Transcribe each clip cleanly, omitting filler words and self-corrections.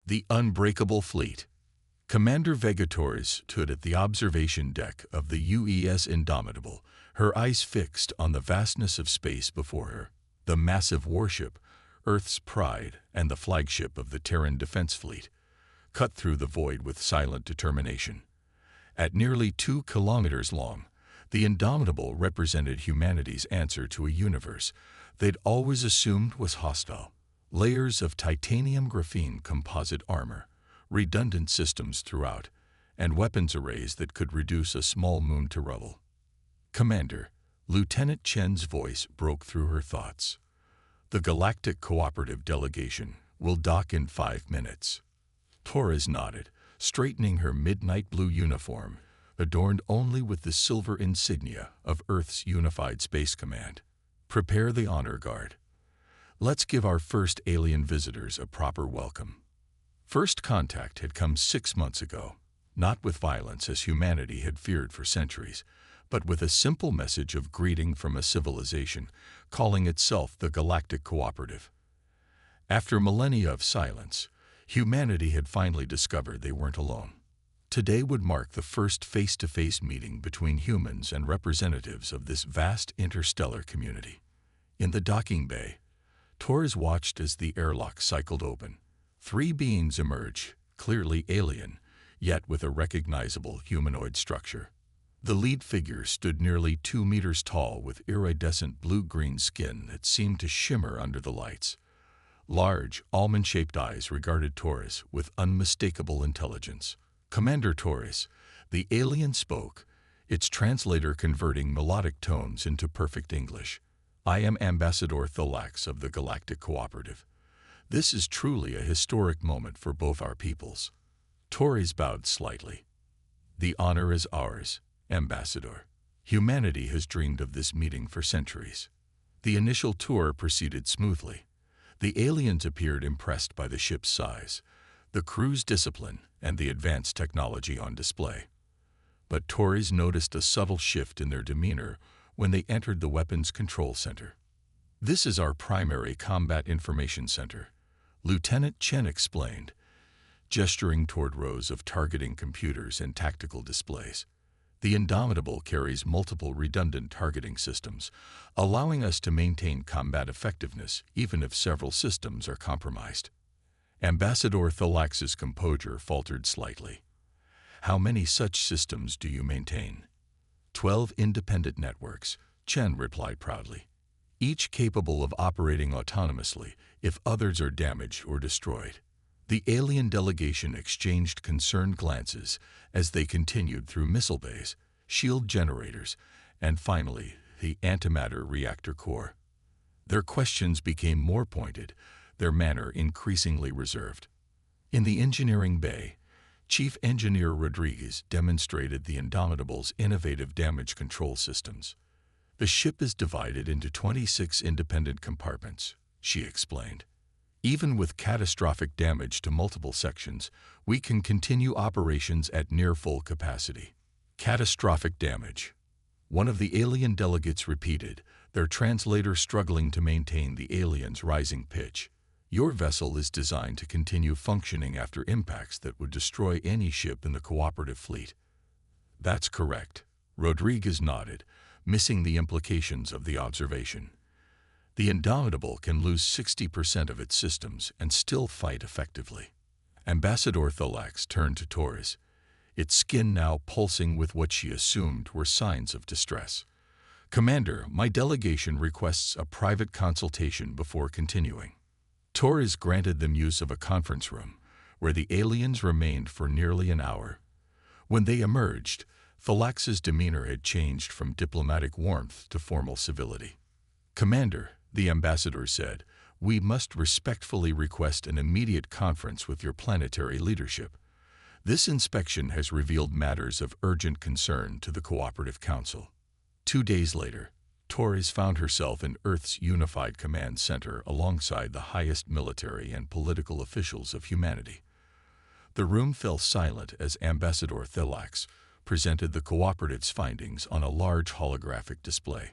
The unbreakable fleet. Commander Vega Torres stood at the observation deck of the UES Indomitable, her eyes fixed on the vastness of space before her. The massive warship, Earth's pride and the flagship of the Terran Defense Fleet, cut through the void with silent determination. At nearly 2 kilometers long, the Indomitable represented humanity's answer to a universe they'd always assumed was hostile. Layers of titanium graphene composite armor, redundant systems throughout, and weapons arrays that could reduce a small moon to rubble. Commander, Lieutenant Chen's voice broke through her thoughts. The Galactic Cooperative Delegation will dock in 5 minutes. Torres nodded, straightening her midnight blue uniform, adorned only with the silver insignia of Earth's Unified Space Command. Prepare the honor guard. Let's give our first alien visitors a proper welcome. First contact had come 6 months ago, not with violence as humanity had feared for centuries, but with a simple message of greeting from a civilization calling itself the Galactic Cooperative. After millennia of silence, humanity had finally discovered they weren't alone. Today would mark the first face-to-face meeting between humans and representatives of this vast interstellar community. In the docking bay, Torres watched as the airlock cycled open. 3 beings emerged, clearly alien, yet with a recognizable humanoid structure. The lead figure stood nearly 2 meters tall with iridescent blue-green skin that seemed to shimmer under the lights. Large, almond-shaped eyes regarded Torres with unmistakable intelligence. Commander Torres, the alien spoke, its translator converting melodic tones into perfect English. I am Ambassador Thalax of the Galactic Cooperative. This is truly a historic moment for both our peoples. Torres bowed slightly. The honor is ours, Ambassador. Humanity has dreamed of this meeting for centuries. The initial tour proceeded smoothly. The aliens appeared impressed by the ship's size, the crew's discipline, and the advanced technology on display. But Torres noticed a subtle shift in their demeanor when they entered the Weapons Control Center. This is our primary combat information center, Lieutenant Chen explained, gesturing toward rows of targeting computers and tactical displays. The Indomitable carries multiple redundant targeting systems, allowing us to maintain combat effectiveness even if several systems are compromised. Ambassador Thalax's composure faltered slightly. How many such systems do you maintain? 12 independent networks, Chen replied proudly, each capable of operating autonomously if others are damaged or destroyed. The alien delegation exchanged concerned glances as they continued through missile bays, shield generators, and finally the antimatter reactor core. Their questions became more pointed, their manner increasingly reserved. In the engineering bay, Chief Engineer Rodriguez demonstrated the Indomitable's innovative damage control systems. The ship is divided into 26 independent compartments, she explained. Even with catastrophic damage to multiple sections, we can continue operations at near full capacity. Catastrophic damage. One of the alien delegates repeated, their translator struggling to maintain the alien's rising pitch. Your vessel is designed to continue functioning after impacts that would destroy any ship in the cooperative fleet. That's correct, Rodriguez nodded, missing the implications of the observation. The Indomitable can lose 60% of its systems and still fight effectively. Ambassador Thalax turned to Torres, its skin now pulsing with what she assumed were signs of distress. Commander, my delegation requests a private consultation before continuing. Torres granted them use of a conference room, where the aliens remained for nearly an hour. When they emerged, Thalax's demeanor had changed from diplomatic warmth to formal civility. Commander, the ambassador said, we must respectfully request an immediate conference with your planetary leadership. This inspection has revealed matters of urgent concern to the Cooperative Council. 2 days later, Torres found herself in Earth's Unified Command Center alongside the highest military and political officials of humanity. The room fell silent as Ambassador Thalax presented the Cooperative's findings on a large holographic display.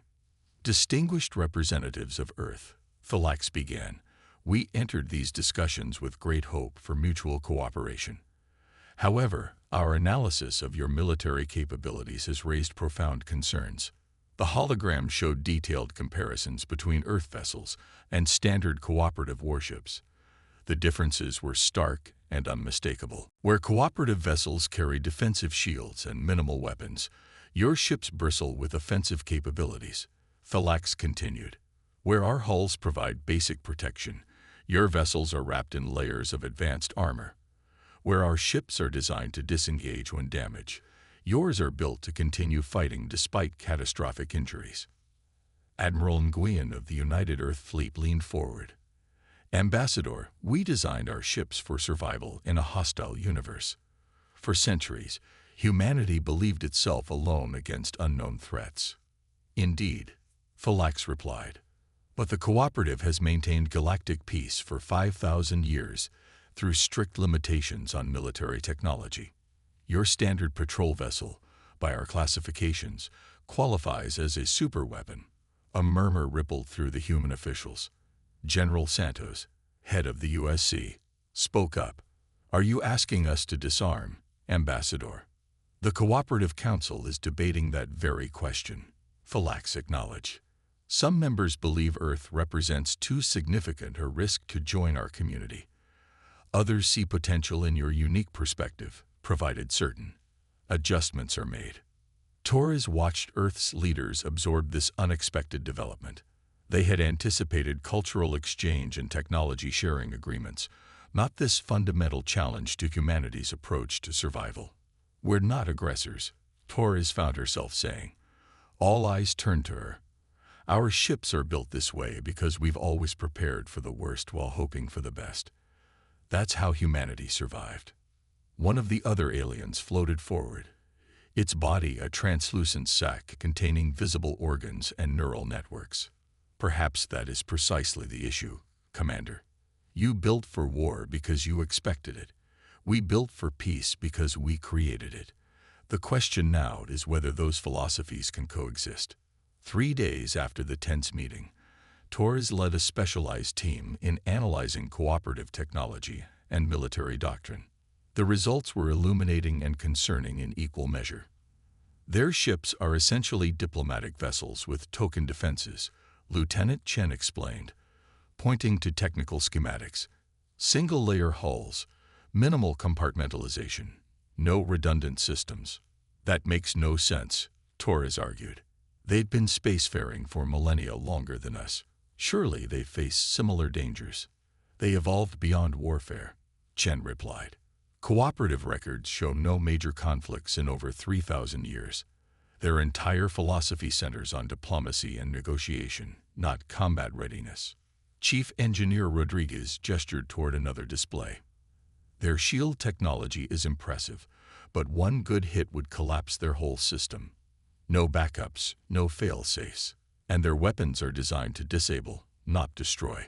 Distinguished representatives of Earth, Thalax began, We entered these discussions with great hope for mutual cooperation. However, our analysis of your military capabilities has raised profound concerns. The hologram showed detailed comparisons between Earth vessels and standard cooperative warships. The differences were stark and unmistakable. Where cooperative vessels carry defensive shields and minimal weapons, your ships bristle with offensive capabilities. Thalax continued. Where our hulls provide basic protection, your vessels are wrapped in layers of advanced armor. Where our ships are designed to disengage when damaged, yours are built to continue fighting despite catastrophic injuries. Admiral Nguyen of the United Earth Fleet leaned forward. Ambassador, we designed our ships for survival in a hostile universe. For centuries, humanity believed itself alone against unknown threats. Indeed, Thalax replied. But the cooperative has maintained galactic peace for 5,000 years through strict limitations on military technology. Your standard patrol vessel, by our classifications, qualifies as a superweapon. A murmur rippled through the human officials. General Santos, head of the USC, spoke up. Are you asking us to disarm, Ambassador? The Cooperative Council is debating that very question, Thalax acknowledged. Some members believe Earth represents too significant a risk to join our community. Others see potential in your unique perspective, provided certain adjustments are made. Torres watched Earth's leaders absorb this unexpected development. They had anticipated cultural exchange and technology sharing agreements, not this fundamental challenge to humanity's approach to survival. We're not aggressors, Torres found herself saying. All eyes turned to her. Our ships are built this way because we've always prepared for the worst while hoping for the best. That's how humanity survived. One of the other aliens floated forward, its body a translucent sac containing visible organs and neural networks. Perhaps that is precisely the issue, Commander. You built for war because you expected it. We built for peace because we created it. The question now is whether those philosophies can coexist. 3 days after the tense meeting, Torres led a specialized team in analyzing cooperative technology and military doctrine. The results were illuminating and concerning in equal measure. Their ships are essentially diplomatic vessels with token defenses, Lieutenant Chen explained, pointing to technical schematics. Single-layer hulls, minimal compartmentalization, no redundant systems. That makes no sense, Torres argued. They'd been spacefaring for millennia longer than us. Surely they face similar dangers. They evolved beyond warfare, Chen replied. Cooperative records show no major conflicts in over 3,000 years. Their entire philosophy centers on diplomacy and negotiation, not combat readiness. Chief Engineer Rodriguez gestured toward another display. Their shield technology is impressive, but one good hit would collapse their whole system. No backups, no fail-safes, and their weapons are designed to disable, not destroy.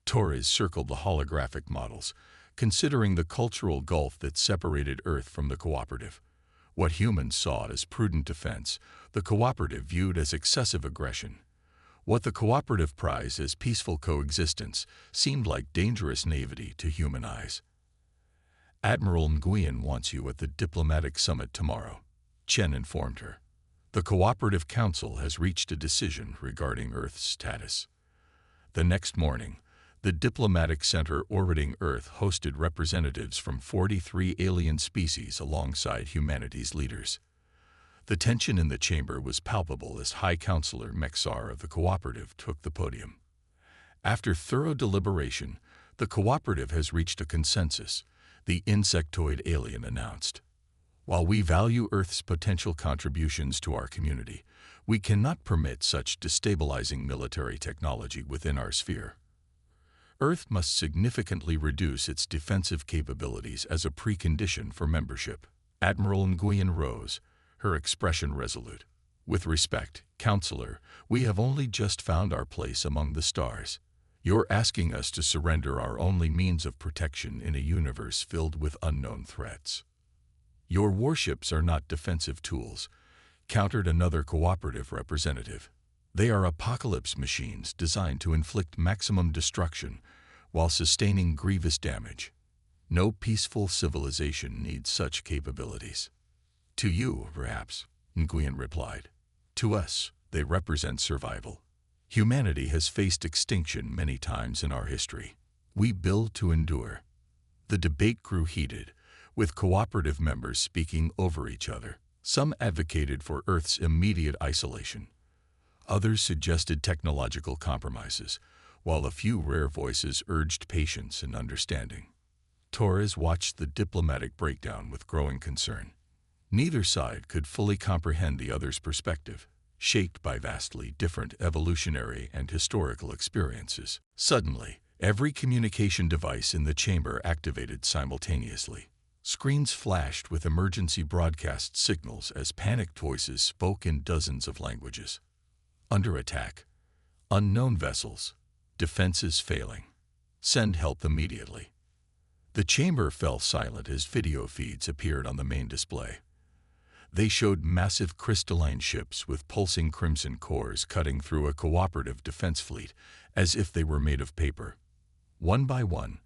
Torres circled the holographic models, considering the cultural gulf that separated Earth from the cooperative. What humans saw as prudent defense, the cooperative viewed as excessive aggression. What the cooperative prized as peaceful coexistence seemed like dangerous naivety to human eyes. Admiral Nguyen wants you at the diplomatic summit tomorrow, Chen informed her. The Cooperative Council has reached a decision regarding Earth's status. The next morning, the diplomatic center orbiting Earth hosted representatives from 43 alien species alongside humanity's leaders. The tension in the chamber was palpable as High Counselor Mexar of the Cooperative took the podium. After thorough deliberation, the Cooperative has reached a consensus, the insectoid alien announced. While we value Earth's potential contributions to our community, we cannot permit such destabilizing military technology within our sphere. Earth must significantly reduce its defensive capabilities as a precondition for membership. Admiral Nguyen rose, her expression resolute. With respect, Counselor, we have only just found our place among the stars. You're asking us to surrender our only means of protection in a universe filled with unknown threats. Your warships are not defensive tools, countered another cooperative representative. They are apocalypse machines designed to inflict maximum destruction while sustaining grievous damage. No peaceful civilization needs such capabilities. To you, perhaps, Nguyen replied. To us, they represent survival. Humanity has faced extinction many times in our history. We build to endure. The debate grew heated, with cooperative members speaking over each other. Some advocated for Earth's immediate isolation. Others suggested technological compromises, while a few rare voices urged patience and understanding. Torres watched the diplomatic breakdown with growing concern. Neither side could fully comprehend the other's perspective, shaped by vastly different evolutionary and historical experiences. Suddenly, every communication device in the chamber activated simultaneously. Screens flashed with emergency broadcast signals as panicked voices spoke in dozens of languages. Under attack. Unknown vessels. Defenses failing. Send help immediately. The chamber fell silent as video feeds appeared on the main display. They showed massive crystalline ships with pulsing crimson cores cutting through a cooperative defense fleet as if they were made of paper. One by one,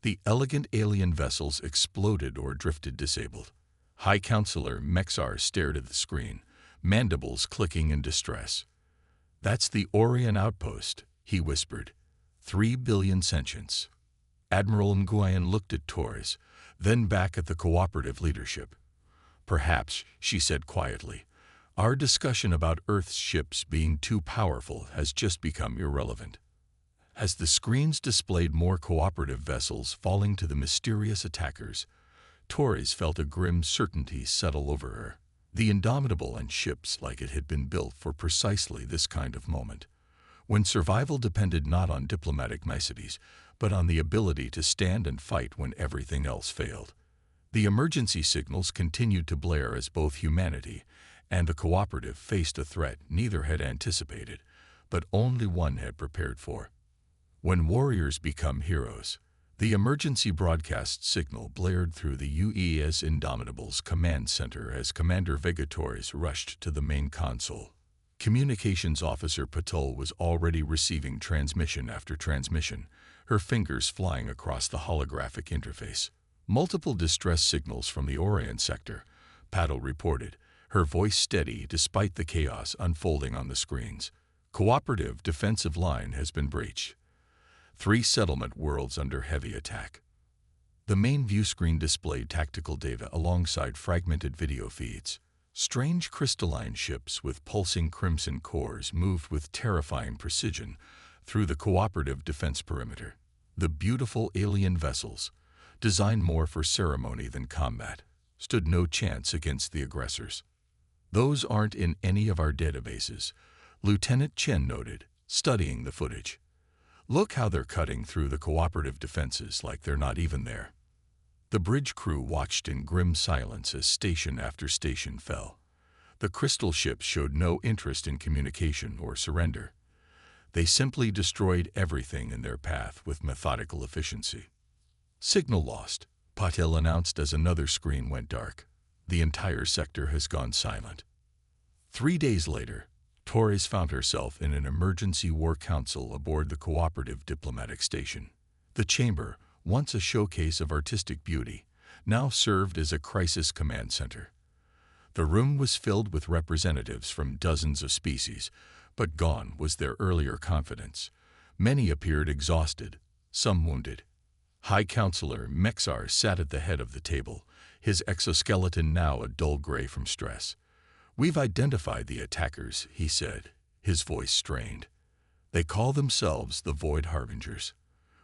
the elegant alien vessels exploded or drifted disabled. High Counselor Mexar stared at the screen, mandibles clicking in distress. That's the Orion outpost, he whispered. 3 billion sentients. Admiral Nguyen looked at Torres, then back at the cooperative leadership. Perhaps, she said quietly, our discussion about Earth's ships being too powerful has just become irrelevant. As the screens displayed more cooperative vessels falling to the mysterious attackers, Torres felt a grim certainty settle over her. The Indomitable and ships like it had been built for precisely this kind of moment, when survival depended not on diplomatic niceties, but on the ability to stand and fight when everything else failed. The emergency signals continued to blare as both humanity and the cooperative faced a threat neither had anticipated, but only one had prepared for. When warriors become heroes, the emergency broadcast signal blared through the UES Indomitable's command center as Commander Vega Torres rushed to the main console. Communications Officer Patul was already receiving transmission after transmission, her fingers flying across the holographic interface. Multiple distress signals from the Orion sector, Patul reported, her voice steady despite the chaos unfolding on the screens. Cooperative defensive line has been breached. 3 settlement worlds under heavy attack. The main view screen displayed tactical data alongside fragmented video feeds. Strange crystalline ships with pulsing crimson cores moved with terrifying precision through the cooperative defense perimeter. The beautiful alien vessels, designed more for ceremony than combat, stood no chance against the aggressors. Those aren't in any of our databases, Lieutenant Chen noted, studying the footage. Look how they're cutting through the cooperative defenses like they're not even there. The bridge crew watched in grim silence as station after station fell. The crystal ships showed no interest in communication or surrender. They simply destroyed everything in their path with methodical efficiency. Signal lost, Patel announced as another screen went dark. The entire sector has gone silent. 3 days later, Torres found herself in an emergency war council aboard the cooperative diplomatic station. The chamber, once a showcase of artistic beauty, now served as a crisis command center. The room was filled with representatives from dozens of species, but gone was their earlier confidence. Many appeared exhausted, some wounded. High Counselor Mexar sat at the head of the table, his exoskeleton now a dull gray from stress. We've identified the attackers, he said, his voice strained. They call themselves the Void Harbingers.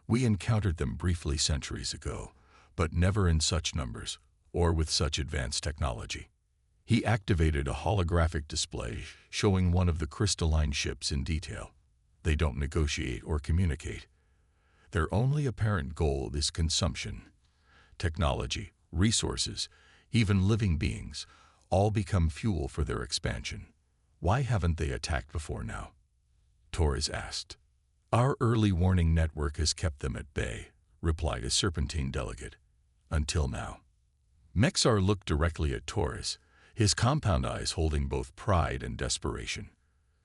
We encountered them briefly centuries ago, but never in such numbers or with such advanced technology. He activated a holographic display showing one of the crystalline ships in detail. They don't negotiate or communicate. Their only apparent goal is consumption. Technology, resources, even living beings, all become fuel for their expansion. Why haven't they attacked before now? Torres asked. Our early warning network has kept them at bay, replied a Serpentine delegate. Until now. Mexar looked directly at Torres, his compound eyes holding both pride and desperation.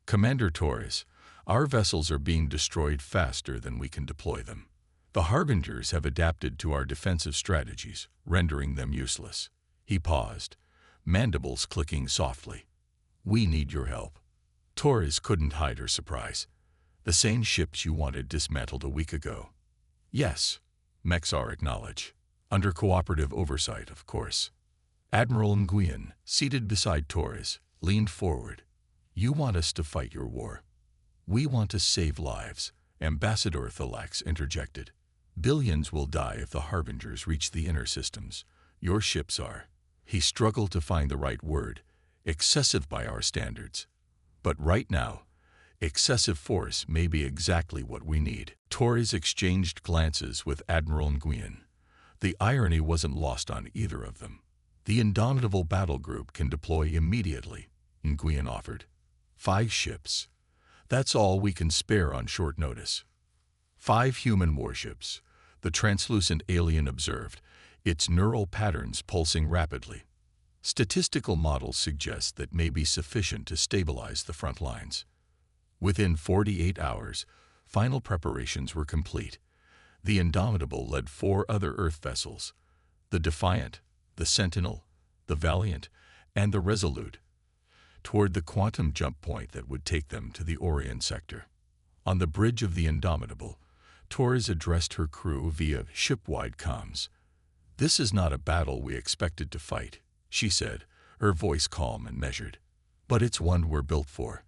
Commander Torres, our vessels are being destroyed faster than we can deploy them. The Harbingers have adapted to our defensive strategies, rendering them useless. He paused, mandibles clicking softly. We need your help. Torres couldn't hide her surprise. The same ships you wanted dismantled a week ago. Yes, Mexar acknowledged. Under cooperative oversight, of course. Admiral Nguyen, seated beside Torres, leaned forward. You want us to fight your war. We want to save lives, Ambassador Thalax interjected. Billions will die if the Harbingers reach the inner systems. Your ships are. He struggled to find the right word. Excessive by our standards. But right now, excessive force may be exactly what we need. Torres exchanged glances with Admiral Nguyen. The irony wasn't lost on either of them. The indomitable battle group can deploy immediately, Nguyen offered. 5 ships. That's all we can spare on short notice. 5 human warships, the translucent alien observed, its neural patterns pulsing rapidly. Statistical models suggest that may be sufficient to stabilize the front lines. Within 48 hours, final preparations were complete. The Indomitable led 4 other Earth vessels, the Defiant, the Sentinel, the Valiant, and the Resolute, toward the quantum jump point that would take them to the Orient sector. On the bridge of the Indomitable, Torres addressed her crew via ship-wide comms. This is not a battle we expected to fight, she said, her voice calm and measured. But it's one we're built for.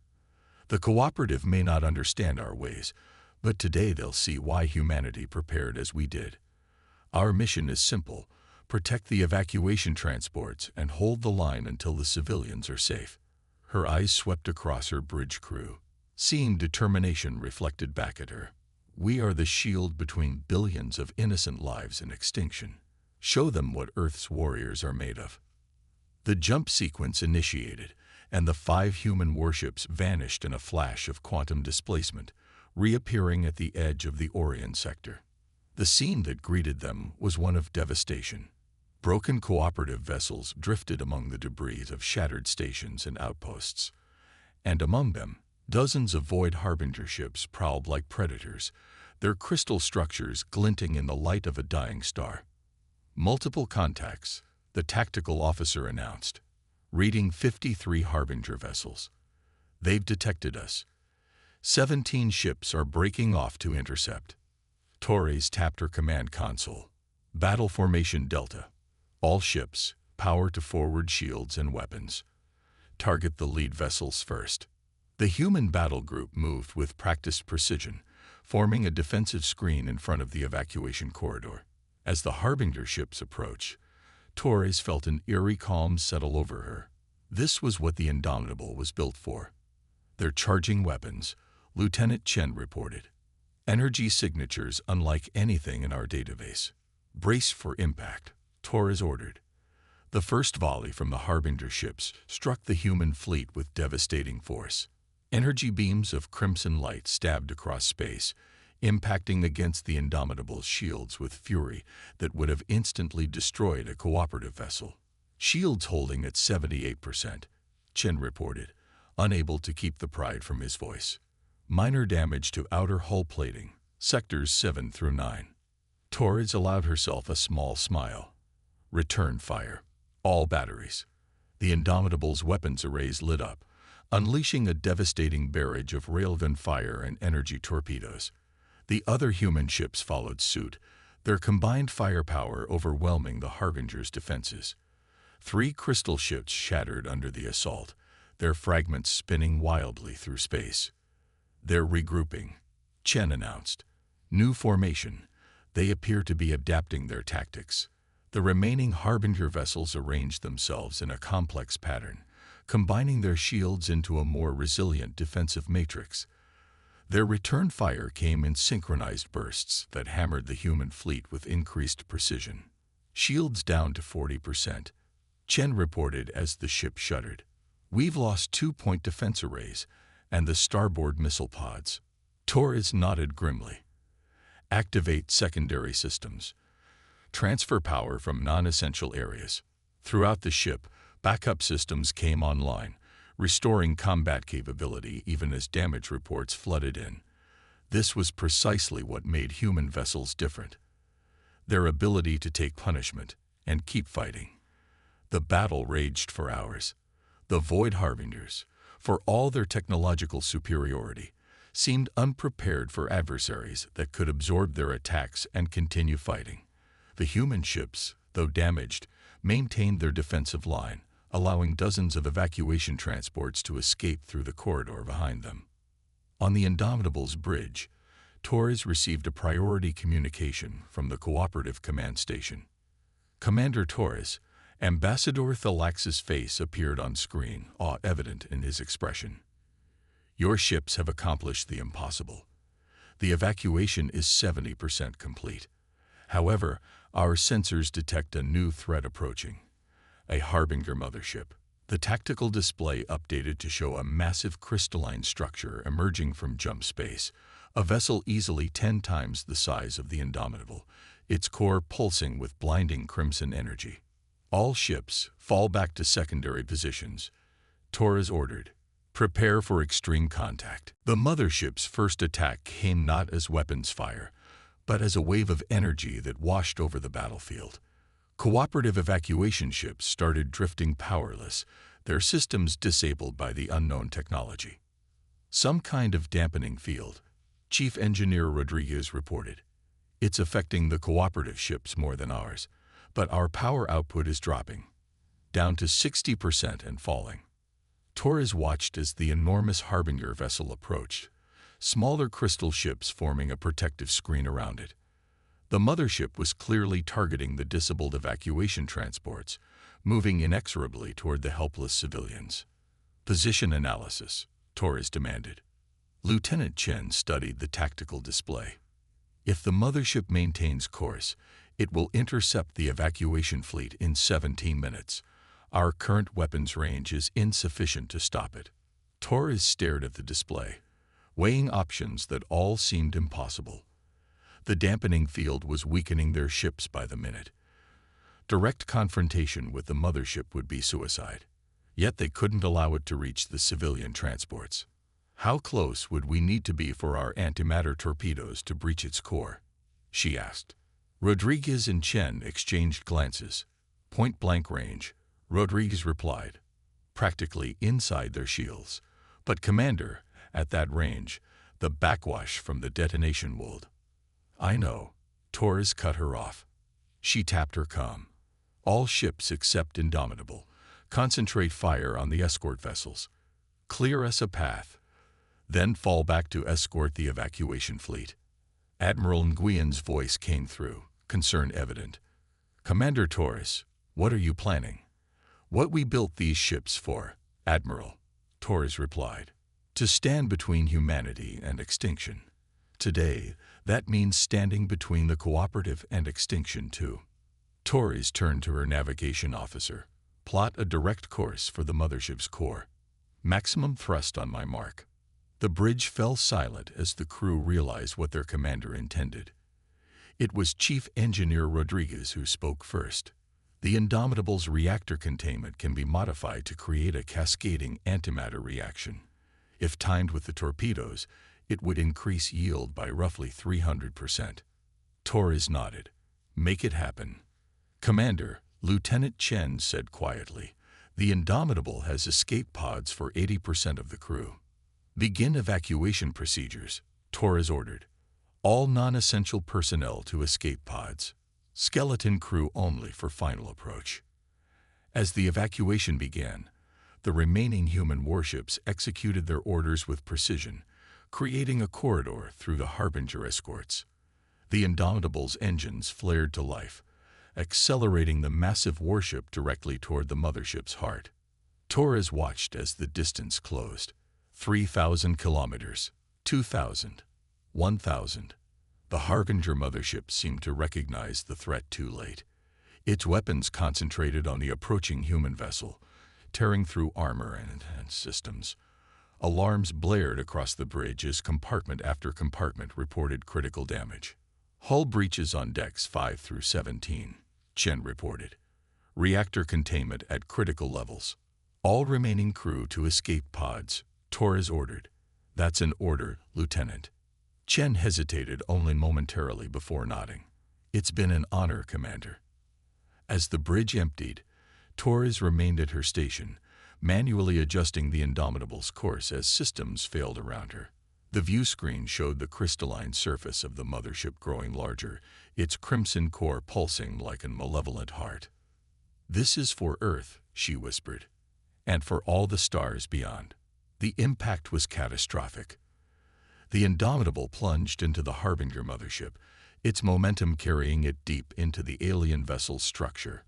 The cooperative may not understand our ways, but today they'll see why humanity prepared as we did. Our mission is simple: protect the evacuation transports and hold the line until the civilians are safe. Her eyes swept across her bridge crew, seeing determination reflected back at her. We are the shield between billions of innocent lives and extinction. Show them what Earth's warriors are made of. The jump sequence initiated, and the 5 human warships vanished in a flash of quantum displacement, reappearing at the edge of the Orient sector. The scene that greeted them was one of devastation. Broken cooperative vessels drifted among the debris of shattered stations and outposts, and among them, dozens of Void Harbinger ships prowled like predators, their crystal structures glinting in the light of a dying star. Multiple contacts, the tactical officer announced, reading 53 Harbinger vessels. They've detected us. 17 ships are breaking off to intercept. Torres tapped her command console. Battle formation Delta. All ships, power to forward shields and weapons. Target the lead vessels first. The human battle group moved with practiced precision, forming a defensive screen in front of the evacuation corridor. As the Harbinger ships approached, Torres felt an eerie calm settle over her. This was what the Indomitable was built for. They're charging weapons, Lieutenant Chen reported. Energy signatures unlike anything in our database. Brace for impact, Torres ordered. The first volley from the Harbinger ships struck the human fleet with devastating force. Energy beams of crimson light stabbed across space, impacting against the Indomitable's shields with fury that would have instantly destroyed a cooperative vessel. Shields holding at 78%, Chen reported, unable to keep the pride from his voice. Minor damage to outer hull plating, sectors 7 through 9. Torres allowed herself a small smile. Return fire. All batteries. The Indomitable's weapons arrays lit up, unleashing a devastating barrage of railgun fire and energy torpedoes. The other human ships followed suit, their combined firepower overwhelming the Harbinger's defenses. 3 crystal ships shattered under the assault, their fragments spinning wildly through space. They're regrouping, Chen announced. New formation. They appear to be adapting their tactics. The remaining Harbinger vessels arranged themselves in a complex pattern, combining their shields into a more resilient defensive matrix. Their return fire came in synchronized bursts that hammered the human fleet with increased precision. Shields down to 40%, Chen reported as the ship shuddered. We've lost 2-point defense arrays and the starboard missile pods. Torres nodded grimly. Activate secondary systems. Transfer power from non-essential areas. Throughout the ship, backup systems came online, restoring combat capability even as damage reports flooded in. This was precisely what made human vessels different: their ability to take punishment and keep fighting. The battle raged for hours. The Void Harbingers, for all their technological superiority, seemed unprepared for adversaries that could absorb their attacks and continue fighting. The human ships, though damaged, maintained their defensive line, allowing dozens of evacuation transports to escape through the corridor behind them. On the Indomitable's bridge, Torres received a priority communication from the Cooperative Command Station. Commander Torres, Ambassador Thalax's face appeared on screen, awe evident in his expression. Your ships have accomplished the impossible. The evacuation is 70% complete. However, our sensors detect a new threat approaching: a Harbinger mothership. The tactical display updated to show a massive crystalline structure emerging from jump space, a vessel easily 10 times the size of the Indomitable, its core pulsing with blinding crimson energy. All ships fall back to secondary positions. Torres ordered, prepare for extreme contact. The mothership's first attack came not as weapons fire, but as a wave of energy that washed over the battlefield. Cooperative evacuation ships started drifting powerless, their systems disabled by the unknown technology. Some kind of dampening field, Chief Engineer Rodriguez reported. It's affecting the cooperative ships more than ours, but our power output is dropping, down to 60% and falling. Torres watched as the enormous Harbinger vessel approached, smaller crystal ships forming a protective screen around it. The mothership was clearly targeting the disabled evacuation transports, moving inexorably toward the helpless civilians. Position analysis, Torres demanded. Lieutenant Chen studied the tactical display. If the mothership maintains course, it will intercept the evacuation fleet in 17 minutes. Our current weapons range is insufficient to stop it. Torres stared at the display, weighing options that all seemed impossible. The dampening field was weakening their ships by the minute. Direct confrontation with the mothership would be suicide. Yet they couldn't allow it to reach the civilian transports. How close would we need to be for our antimatter torpedoes to breach its core? She asked. Rodriguez and Chen exchanged glances. Point-blank range, Rodriguez replied. Practically inside their shields. But Commander, at that range, the backwash from the detonation would. I know. Torres cut her off. She tapped her comm. All ships except Indomitable, concentrate fire on the escort vessels. Clear us a path. Then fall back to escort the evacuation fleet. Admiral Nguyen's voice came through, concern evident. Commander Torres, what are you planning? What we built these ships for, Admiral, Torres replied. To stand between humanity and extinction. Today, that means standing between the cooperative and extinction too. Torres turned to her navigation officer. Plot a direct course for the mothership's core. Maximum thrust on my mark. The bridge fell silent as the crew realized what their commander intended. It was Chief Engineer Rodriguez who spoke first. The Indomitable's reactor containment can be modified to create a cascading antimatter reaction. If timed with the torpedoes, it would increase yield by roughly 300%. Torres nodded. Make it happen. Commander, Lieutenant Chen said quietly, the Indomitable has escape pods for 80% of the crew. Begin evacuation procedures, Torres ordered. All non-essential personnel to escape pods. Skeleton crew only for final approach. As the evacuation began, the remaining human warships executed their orders with precision, creating a corridor through the Harbinger escorts. The Indomitable's engines flared to life, accelerating the massive warship directly toward the mothership's heart. Torres watched as the distance closed. 3,000 kilometers, 2,000, 1,000. The Harbinger mothership seemed to recognize the threat too late. Its weapons concentrated on the approaching human vessel, tearing through armor and systems. Alarms blared across the bridge as compartment after compartment reported critical damage. Hull breaches on decks 5 through 17, Chen reported. Reactor containment at critical levels. All remaining crew to escape pods, Torres ordered. That's an order, Lieutenant. Chen hesitated only momentarily before nodding. "It's been an honor, Commander." As the bridge emptied, Torres remained at her station, manually adjusting the Indomitable's course as systems failed around her. The view screen showed the crystalline surface of the mothership growing larger, its crimson core pulsing like a malevolent heart. "This is for Earth," she whispered, "and for all the stars beyond." The impact was catastrophic. The Indomitable plunged into the Harbinger mothership, its momentum carrying it deep into the alien vessel's structure.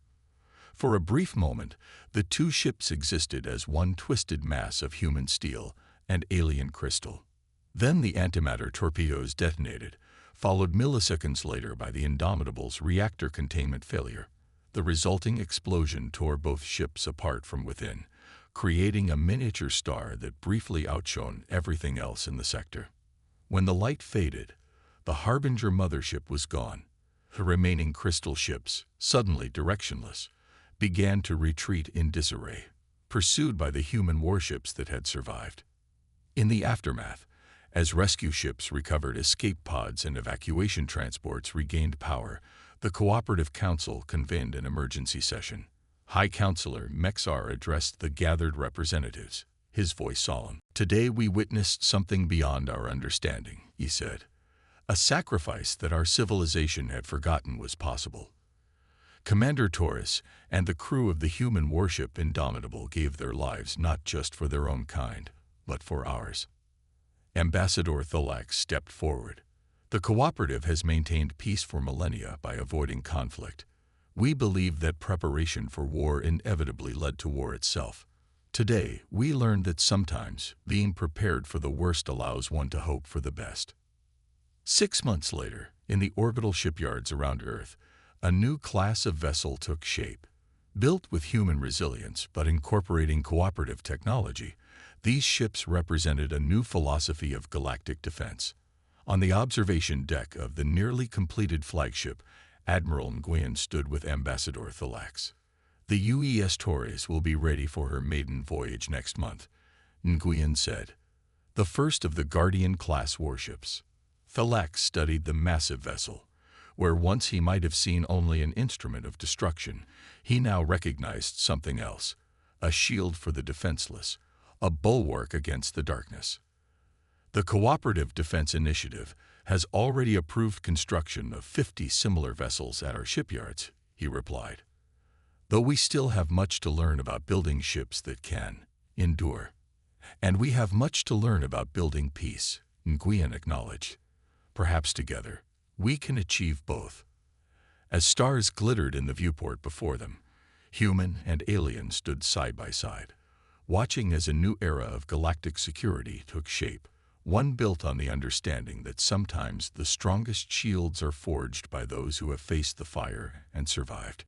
For a brief moment, the two ships existed as one twisted mass of human steel and alien crystal. Then the antimatter torpedoes detonated, followed milliseconds later by the Indomitable's reactor containment failure. The resulting explosion tore both ships apart from within, creating a miniature star that briefly outshone everything else in the sector. When the light faded, the Harbinger mothership was gone. The remaining crystal ships, suddenly directionless, began to retreat in disarray, pursued by the human warships that had survived. In the aftermath, as rescue ships recovered escape pods and evacuation transports regained power, the Cooperative Council convened an emergency session. High Counselor Mexar addressed the gathered representatives, his voice solemn. "Today we witnessed something beyond our understanding," he said. "A sacrifice that our civilization had forgotten was possible." Commander Torres and the crew of the human warship Indomitable gave their lives not just for their own kind, but for ours. Ambassador Thalax stepped forward. "The Cooperative has maintained peace for millennia by avoiding conflict. We believe that preparation for war inevitably led to war itself. Today, we learned that sometimes being prepared for the worst allows one to hope for the best." 6 months later, in the orbital shipyards around Earth, a new class of vessel took shape. Built with human resilience but incorporating cooperative technology, these ships represented a new philosophy of galactic defense. On the observation deck of the nearly completed flagship, Admiral Nguyen stood with Ambassador Thalax. "The UES Torres will be ready for her maiden voyage next month," Nguyen said. "The first of the Guardian-class warships." Thalax studied the massive vessel. Where once he might have seen only an instrument of destruction, he now recognized something else: a shield for the defenseless, a bulwark against the darkness. "The Cooperative Defense Initiative has already approved construction of 50 similar vessels at our shipyards," he replied. "Though we still have much to learn about building ships that can endure. And we have much to learn about building peace," Nguyen acknowledged. "Perhaps together, we can achieve both." As stars glittered in the viewport before them, human and alien stood side by side, watching as a new era of galactic security took shape, one built on the understanding that sometimes the strongest shields are forged by those who have faced the fire and survived.